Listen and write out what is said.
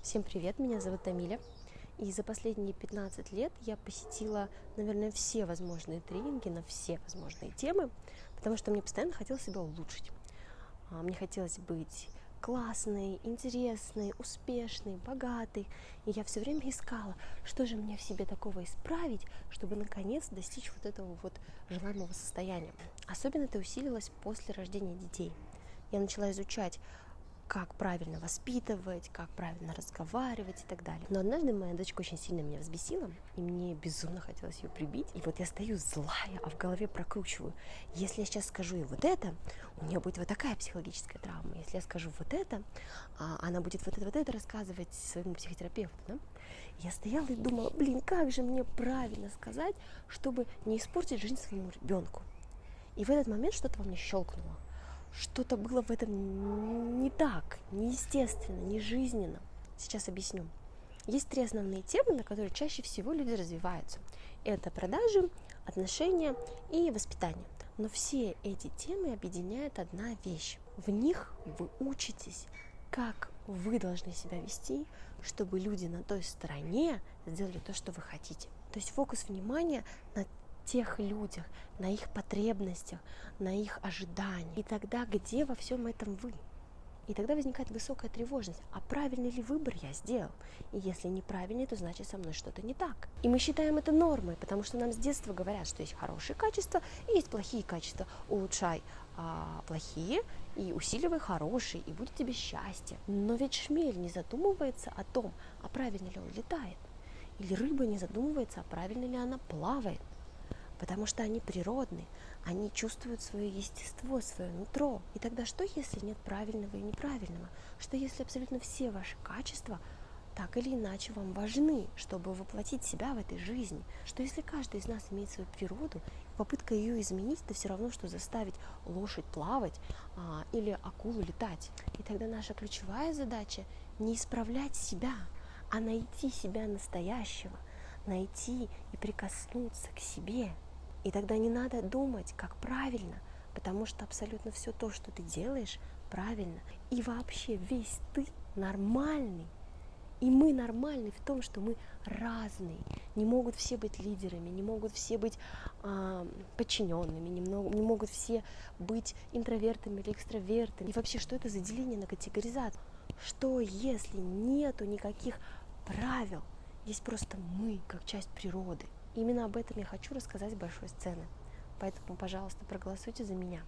Всем привет, меня зовут Тамиля, и за последние 15 лет я посетила, наверное, все возможные тренинги на все возможные темы, потому что мне постоянно хотелось себя улучшить. Мне хотелось быть классной, интересной, успешной, богатой, и я все время искала, что же мне в себе такого исправить, чтобы наконец достичь вот этого вот желаемого состояния. Особенно это усилилось после рождения детей. Я начала изучать, как правильно воспитывать, как правильно разговаривать и так далее. Но однажды моя дочка очень сильно меня взбесила, и мне безумно хотелось ее прибить. И вот я стою злая, а в голове прокручиваю: если я сейчас скажу ей вот это, у нее будет вот такая психологическая травма. Если я скажу вот это, она будет вот это рассказывать своему психотерапевту. Да? Я стояла и думала: как же мне правильно сказать, чтобы не испортить жизнь своему ребенку. И в этот момент что-то во мне щелкнуло. Что-то было в этом не так, неестественно, не жизненно. Сейчас объясню. Есть три основные темы, на которые чаще всего люди развиваются. Это продажи, отношения и воспитание. Но все эти темы объединяет одна вещь. В них вы учитесь, как вы должны себя вести, чтобы люди на той стороне сделали то, что вы хотите. То есть фокус внимания на тех людях, на их потребностях, на их ожиданиях. И тогда где во всем этом вы? И тогда возникает высокая тревожность. А правильный ли выбор я сделал? И если неправильный, то значит со мной что-то не так. И мы считаем это нормой, потому что нам с детства говорят, что есть хорошие качества и есть плохие качества. Улучшай плохие и усиливай хорошие, и будет тебе счастье. Но ведь шмель не задумывается о том, а правильно ли он летает. Или рыба не задумывается, а правильно ли она плавает. Потому что они природны, они чувствуют свое естество, свое нутро. И тогда что, если нет правильного и неправильного? Что, если абсолютно все ваши качества так или иначе вам важны, чтобы воплотить себя в этой жизни? Что, если каждый из нас имеет свою природу, и попытка ее изменить, это все равно, что заставить лошадь плавать или акулу летать? И тогда наша ключевая задача не исправлять себя, а найти себя настоящего, найти и прикоснуться к себе. И тогда не надо думать, как правильно, потому что абсолютно все то, что ты делаешь, правильно. И вообще весь ты нормальный. И мы нормальны в том, что мы разные. Не могут все быть лидерами, не могут все быть подчиненными, не могут все быть интровертами или экстравертами. И вообще, что это за деление на категоризацию? Что, если нету никаких правил? Есть просто мы, как часть природы. Именно об этом я хочу рассказать с большой сцены. Поэтому, пожалуйста, проголосуйте за меня.